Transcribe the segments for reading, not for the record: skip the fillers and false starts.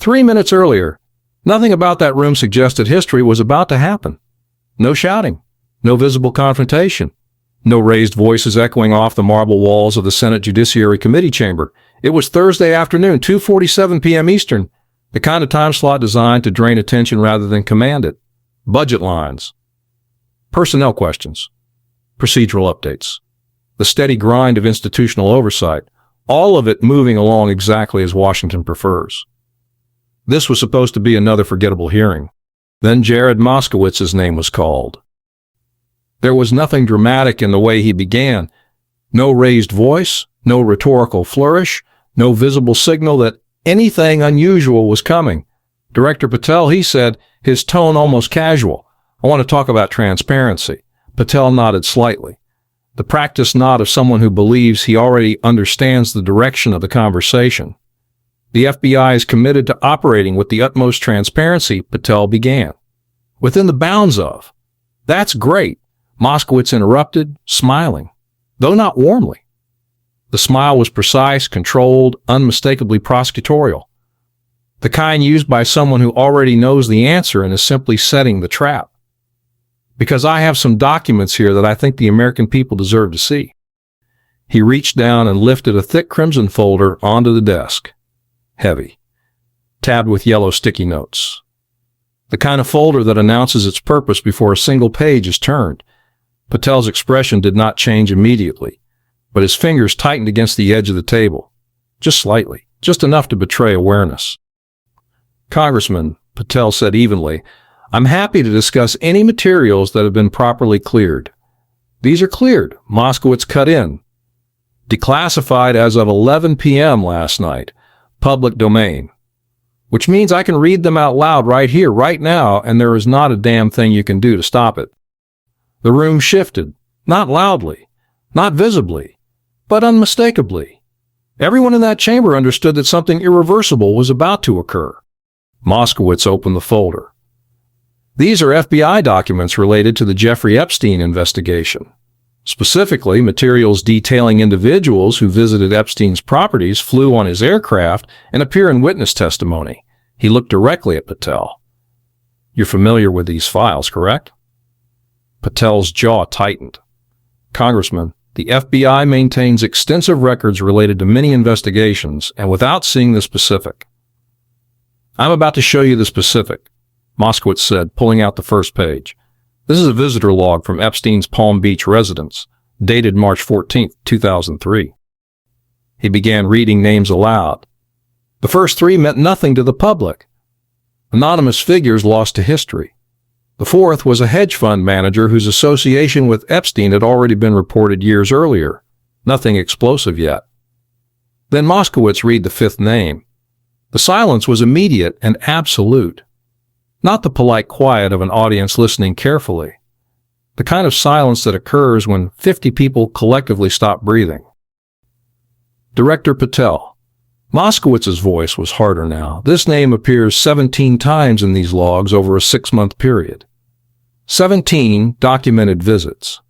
3 minutes earlier, nothing about that room suggested history was about to happen. No shouting, no visible confrontation, no raised voices echoing off the marble walls of the Senate Judiciary Committee chamber. It was Thursday afternoon, 2:47 p.m. Eastern, the kind of time slot designed to drain attention rather than command it. Budget lines, personnel questions, procedural updates, the steady grind of institutional oversight, all of it moving along exactly as Washington prefers. This was supposed to be another forgettable hearing. Then Jared Moskowitz's name was called. There was nothing dramatic in the way he began. No raised voice, no rhetorical flourish, no visible signal that anything unusual was coming. Director Patel, he said, his tone almost casual. I want to talk about transparency. Patel nodded slightly. The practiced nod of someone who believes he already understands the direction of the conversation. The FBI is committed to operating with the utmost transparency, Patel began. Within the bounds of. That's great, Moskowitz interrupted, smiling, though not warmly. The smile was precise, controlled, unmistakably prosecutorial. The kind used by someone who already knows the answer and is simply setting the trap. Because I have some documents here that I think the American people deserve to see. He reached down and lifted a thick crimson folder onto the desk. Heavy, tabbed with yellow sticky notes. The kind of folder that announces its purpose before a single page is turned. Patel's expression did not change immediately, but his fingers tightened against the edge of the table, just slightly, just enough to betray awareness. Congressman, Patel said evenly, I'm happy to discuss any materials that have been properly cleared. These are cleared, Moskowitz cut in. Declassified as of 11 p.m. last night. Public domain. Which means I can read them out loud right here, right now, and there is not a damn thing you can do to stop it. The room shifted, not loudly, not visibly, but unmistakably. Everyone in that chamber understood that something irreversible was about to occur. Moskowitz opened the folder. These are FBI documents related to the Jeffrey Epstein investigation. Specifically, materials detailing individuals who visited Epstein's properties, flew on his aircraft, and appear in witness testimony. He looked directly at Patel. You're familiar with these files, correct? Patel's jaw tightened. Congressman, the FBI maintains extensive records related to many investigations, and without seeing the specific. I'm about to show you the specific, Moskowitz said, pulling out the first page. This is a visitor log from Epstein's Palm Beach residence, dated March 14, 2003. He began reading names aloud. The first three meant nothing to the public. Anonymous figures lost to history. The fourth was a hedge fund manager whose association with Epstein had already been reported years earlier. Nothing explosive yet. Then Moskowitz read the fifth name. The silence was immediate and absolute. Not the polite quiet of an audience listening carefully. The kind of silence that occurs when 50 people collectively stop breathing. Director Patel. Moskowitz's voice was harder now. This name appears 17 times in these logs over a 6-month period. 17 documented visits.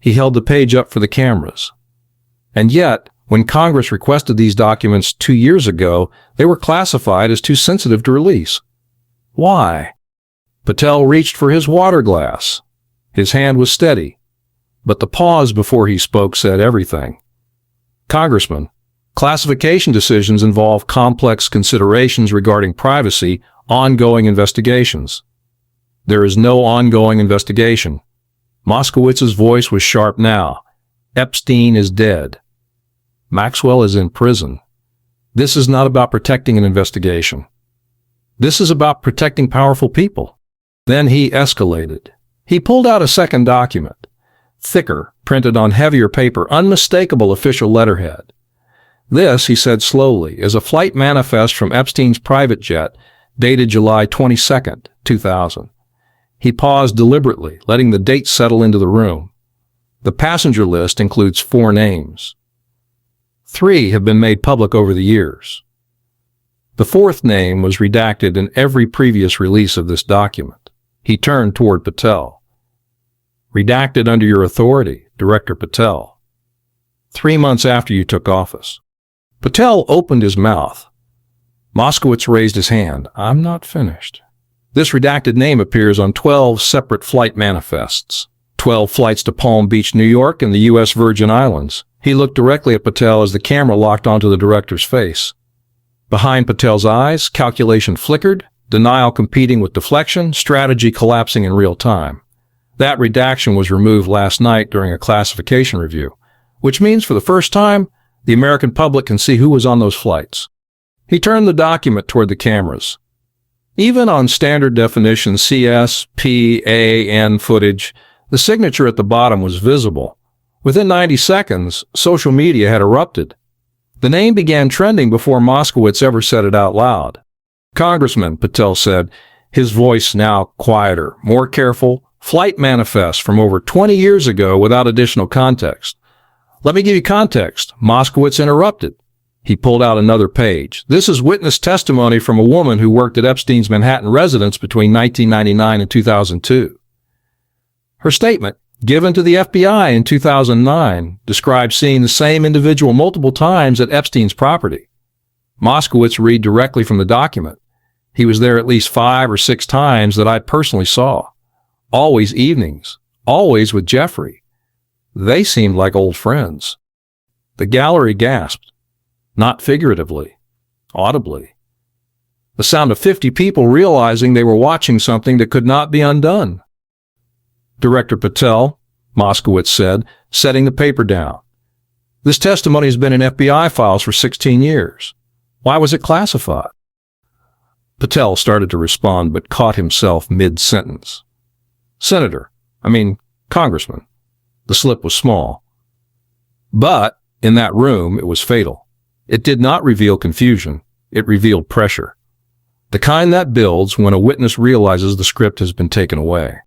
He held the page up for the cameras. And yet, when Congress requested these documents 2 years ago, they were classified as too sensitive to release. Why? Patel reached for his water glass. His hand was steady, but the pause before he spoke said everything. Congressman, classification decisions involve complex considerations regarding privacy, ongoing investigations. There is no ongoing investigation. Moskowitz's voice was sharp now. Epstein is dead. Maxwell is in prison. This is not about protecting an investigation. This is about protecting powerful people. Then he escalated. He pulled out a second document. Thicker, printed on heavier paper, unmistakable official letterhead. This, he said slowly, is a flight manifest from Epstein's private jet, dated July 22, 2000. He paused deliberately, letting the date settle into the room. The passenger list includes 4 names. 3 have been made public over the years. The 4th name was redacted in every previous release of this document. He turned toward Patel. Redacted under your authority, Director Patel. 3 months after you took office. Patel opened his mouth. Moskowitz raised his hand. I'm not finished. This redacted name appears on 12 separate flight manifests. 12 flights to Palm Beach, New York, and the U.S. Virgin Islands. He looked directly at Patel as the camera locked onto the director's face. Behind Patel's eyes, calculation flickered, denial competing with deflection, strategy collapsing in real time. That redaction was removed last night during a classification review, which means for the first time, the American public can see who was on those flights. He turned the document toward the cameras. Even on standard definition CSPAN footage, the signature at the bottom was visible. Within 90 seconds, social media had erupted. The name began trending before Moskowitz ever said it out loud. Congressman, Patel said, his voice now quieter, more careful, flight manifest from over 20 years ago without additional context. Let me give you context. Moskowitz interrupted. He pulled out another page. This is witness testimony from a woman who worked at Epstein's Manhattan residence between 1999 and 2002. Her statement, given to the FBI in 2009, described seeing the same individual multiple times at Epstein's property. Moskowitz read directly from the document. He was there at least 5 or 6 times that I personally saw. Always evenings. Always with Jeffrey. They seemed like old friends. The gallery gasped. Not figuratively. Audibly. The sound of 50 people realizing they were watching something that could not be undone. Director Patel, Moskowitz said, setting the paper down. This testimony has been in FBI files for 16 years. Why was it classified? Patel started to respond but caught himself mid-sentence. Congressman. The slip was small. But in that room, it was fatal. It did not reveal confusion. It revealed pressure. The kind that builds when a witness realizes the script has been taken away.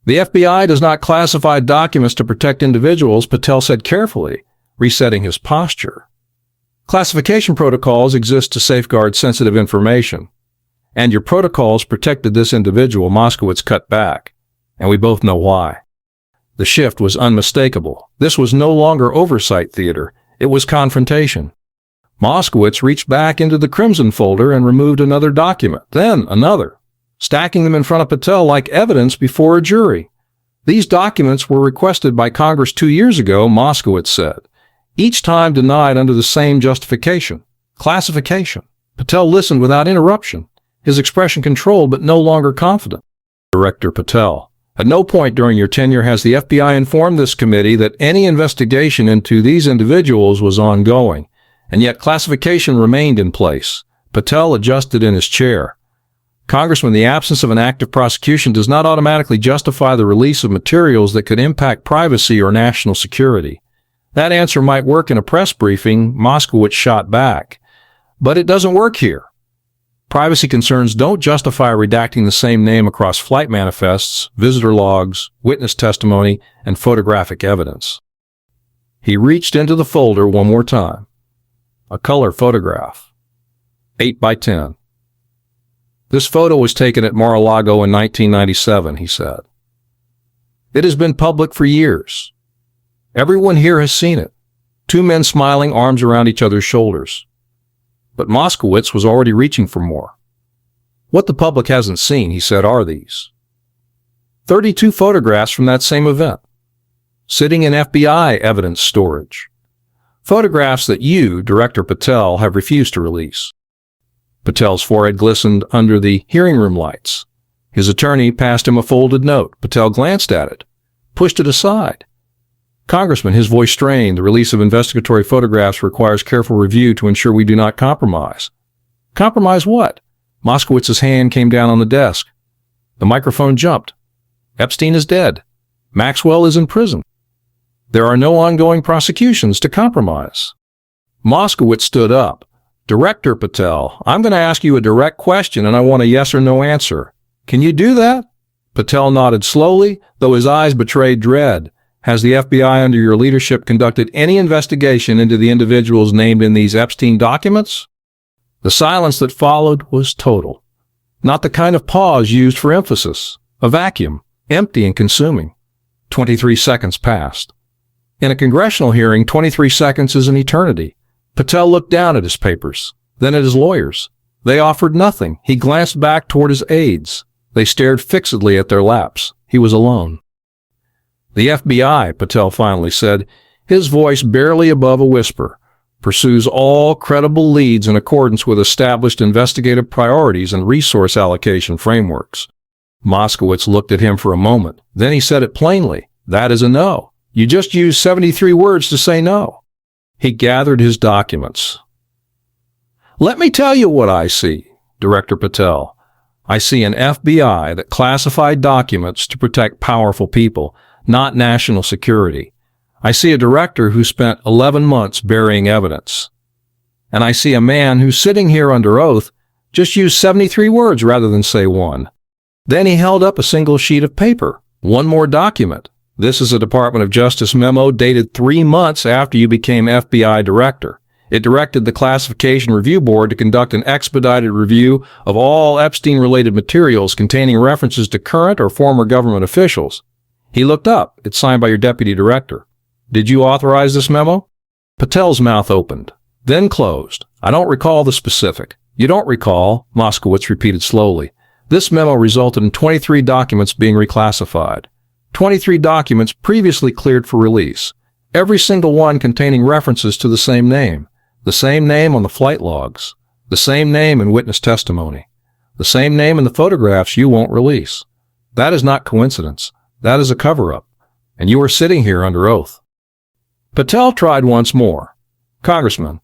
The FBI does not classify documents to protect individuals, Patel said carefully, resetting his posture. Classification protocols exist to safeguard sensitive information. And your protocols protected this individual, Moskowitz cut back. And we both know why. The shift was unmistakable. This was no longer oversight theater. It was confrontation. Moskowitz reached back into the crimson folder and removed another document, then another, stacking them in front of Patel like evidence before a jury. These documents were requested by Congress 2 years ago, Moskowitz said, each time denied under the same justification, classification. Patel listened without interruption, his expression controlled but no longer confident. Director Patel, at no point during your tenure has the FBI informed this committee that any investigation into these individuals was ongoing, and yet classification remained in place. Patel adjusted in his chair. Congressman, the absence of an active prosecution does not automatically justify the release of materials that could impact privacy or national security. That answer might work in a press briefing, Moskowitz shot back. But it doesn't work here. Privacy concerns don't justify redacting the same name across flight manifests, visitor logs, witness testimony, and photographic evidence. He reached into the folder one more time. A color photograph. 8 by 10. This photo was taken at Mar-a-Lago in 1997, he said. It has been public for years. Everyone here has seen it. 2 men smiling, arms around each other's shoulders. But Moskowitz was already reaching for more. What the public hasn't seen, he said, are these 32 photographs from that same event, sitting in FBI evidence storage. Photographs that you, Director Patel, have refused to release. Patel's forehead glistened under the hearing room lights. His attorney passed him a folded note. Patel glanced at it, pushed it aside. Congressman, his voice strained, the release of investigatory photographs requires careful review to ensure we do not compromise. Compromise what? Moskowitz's hand came down on the desk. The microphone jumped. Epstein is dead. Maxwell is in prison. There are no ongoing prosecutions to compromise. Moskowitz stood up. Director Patel, I'm going to ask you a direct question and I want a yes or no answer. Can you do that? Patel nodded slowly, though his eyes betrayed dread. Has the FBI under your leadership conducted any investigation into the individuals named in these Epstein documents? The silence that followed was total. Not the kind of pause used for emphasis. A vacuum, empty and consuming. 23 seconds passed. In a congressional hearing, 23 seconds is an eternity. Patel looked down at his papers, then at his lawyers. They offered nothing. He glanced back toward his aides. They stared fixedly at their laps. He was alone. The FBI, Patel finally said, his voice barely above a whisper, pursues all credible leads in accordance with established investigative priorities and resource allocation frameworks. Moskowitz looked at him for a moment. Then he said it plainly. That is a no. You just used 73 words to say no. He gathered his documents. Let me tell you what I see, Director Patel. I see an FBI that classified documents to protect powerful people, not national security. I see a director who spent 11 months burying evidence. And I see a man who's sitting here under oath just used 73 words rather than say one. Then he held up a single sheet of paper. One more document. This is a Department of Justice memo dated 3 months after you became FBI director. It directed the Classification Review Board to conduct an expedited review of all Epstein-related materials containing references to current or former government officials. He looked up. It's signed by your deputy director. Did you authorize this memo? Patel's mouth opened, then closed. I don't recall the specific. You don't recall, Moskowitz repeated slowly. This memo resulted in 23 documents being reclassified. 23 documents previously cleared for release. Every single one containing references to the same name on the flight logs, the same name in witness testimony, the same name in the photographs you won't release. That is not coincidence. That is a cover-up. And you are sitting here under oath. Patel tried once more. Congressman,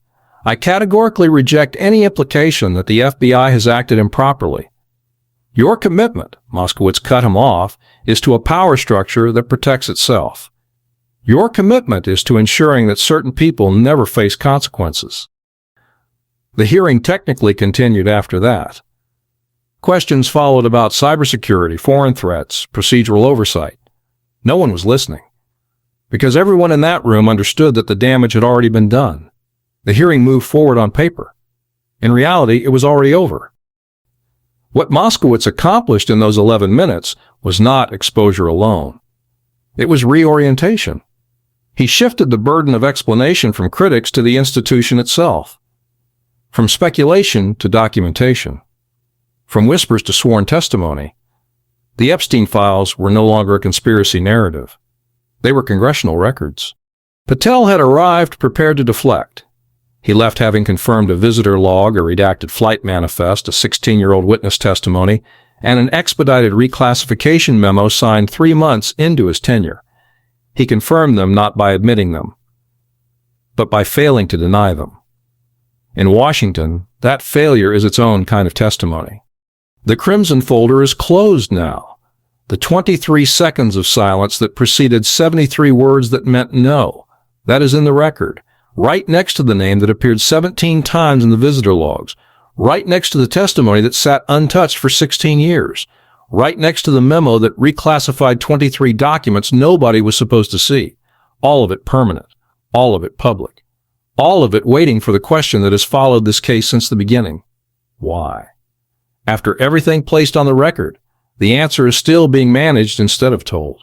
I categorically reject any implication that the FBI has acted improperly. Your commitment, Moskowitz cut him off, is to a power structure that protects itself. Your commitment is to ensuring that certain people never face consequences. The hearing technically continued after that. Questions followed about cybersecurity, foreign threats, procedural oversight. No one was listening, because everyone in that room understood that the damage had already been done. The hearing moved forward on paper. In reality, it was already over. What Moskowitz accomplished in those 11 minutes was not exposure alone. It was reorientation. He shifted the burden of explanation from critics to the institution itself, from speculation to documentation, from whispers to sworn testimony. The Epstein files were no longer a conspiracy narrative. They were congressional records. Patel had arrived prepared to deflect. He left having confirmed a visitor log, a redacted flight manifest, a 16-year-old witness testimony, and an expedited reclassification memo signed 3 months into his tenure. He confirmed them not by admitting them, but by failing to deny them. In Washington, that failure is its own kind of testimony. The Crimson folder is closed now. The 23 seconds of silence that preceded 73 words that meant no, that is in the record, right next to the name that appeared 17 times in the visitor logs, right next to the testimony that sat untouched for 16 years, right next to the memo that reclassified 23 documents nobody was supposed to see, all of it permanent, all of it public, all of it waiting for the question that has followed this case since the beginning. Why? After everything placed on the record, the answer is still being managed instead of told.